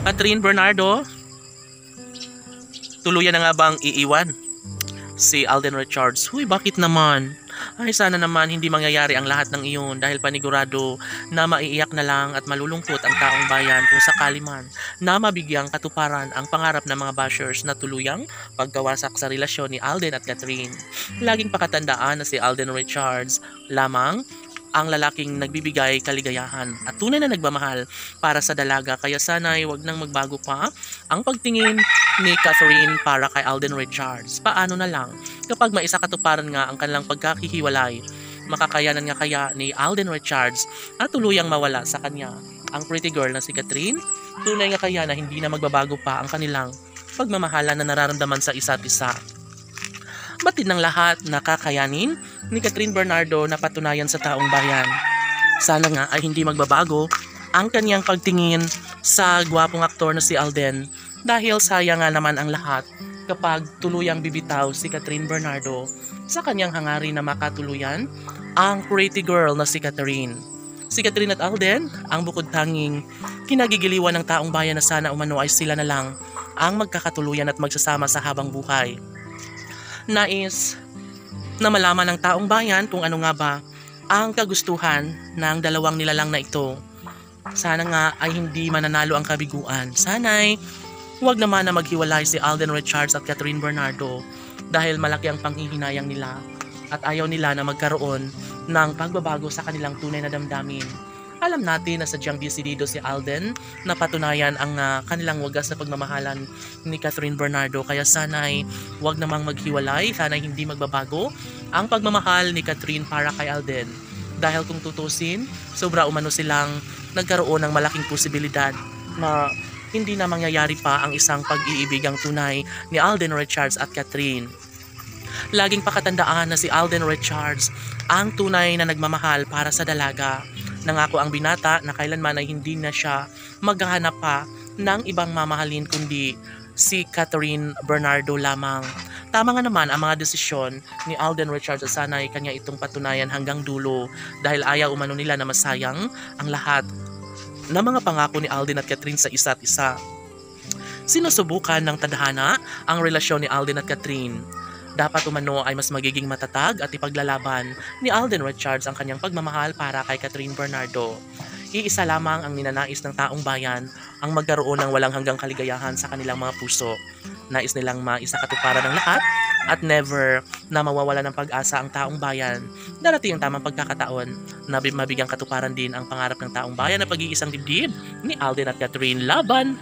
Catherine Bernardo, tuluyan na nga bang iiwan si Alden Richards? Huy, bakit naman? Ay, sana naman hindi mangyayari ang lahat ng iyon dahil panigurado na maiiyak na lang at malulungkot ang taong bayan kung sakali man na mabigyang katuparan ang pangarap ng mga bashers na tuluyang pagkawasak sa relasyon ni Alden at Catherine. Laging pakatandaan na si Alden Richards lamang ang lalaking nagbibigay kaligayahan at tunay na nagmamahal para sa dalaga, kaya sana'y wag nang magbago pa ang pagtingin ni Catherine para kay Alden Richards. Paano na lang kapag maisa katuparan nga ang kanilang pagkakahiwalay, makakayanan nga kaya ni Alden Richards at tuluyang mawala sa kanya ang pretty girl na si Catherine? Tunay nga kaya na hindi na magbabago pa ang kanilang pagmamahalan na nararamdaman sa isa't isa? Batid ng lahat na kakayanin ni Catherine Bernardo na patunayan sa taong bayan. Sana nga ay hindi magbabago ang kanyang pagtingin sa gwapong aktor na si Alden, dahil sayang nga naman ang lahat kapag tuluyang bibitaw si Catherine Bernardo sa kanyang hangarin na makatuluyan ang pretty girl na si Catherine. Si Catherine at Alden ang bukod tanging kinagigiliwan ng taong bayan na sana umano ay sila na lang ang magkakatuluyan at magsasama sa habang buhay. Nais na malaman ng taong bayan kung ano nga ba ang kagustuhan ng dalawang nilalang na ito. Sana nga ay hindi mananalo ang kabiguan. Sana'y huwag naman na maghiwalay si Alden Richards at Catherine Bernardo dahil malaki ang panghihinayang nila at ayaw nila na magkaroon ng pagbabago sa kanilang tunay na damdamin. Alam natin na sadyang desidido si Alden na patunayan ang kanilang wagas na pagmamahalan ni Catherine Bernardo, kaya sana'y huwag namang maghiwalay, sana'y hindi magbabago ang pagmamahal ni Catherine para kay Alden. Dahil kung tutusin, sobra umano silang nagkaroon ng malaking posibilidad na hindi na mangyayari pa ang isang pag-iibigang tunay ni Alden Richards at Catherine. Laging pakatandaan na si Alden Richards ang tunay na nagmamahal para sa dalaga. Nangako ang binata na kailanman ay hindi na siya maghahanap pa ng ibang mamahalin kundi si Catherine Bernardo lamang. Tama nga naman ang mga desisyon ni Alden Richards at sana ay kanya itong patunayan hanggang dulo dahil ayaw umano nila na masayang ang lahat ng mga pangako ni Alden at Catherine sa isa't isa. Sinusubukan ng tadhana ang relasyon ni Alden at Catherine. Dapat umano ay mas magiging matatag at ipaglalaban ni Alden Richards ang kanyang pagmamahal para kay Catherine Bernardo. Iisa lamang ang ninanais ng taong bayan, ang magkaroon ng walang hanggang kaligayahan sa kanilang mga puso. Nais nilang maisakatuparan ng lahat at never na mawawala ng pag-asa ang taong bayan. Darating ang tamang pagkakataon na mabigyang katuparan din ang pangarap ng taong bayan na pag-iisang dibdib ni Alden at Catherine laban.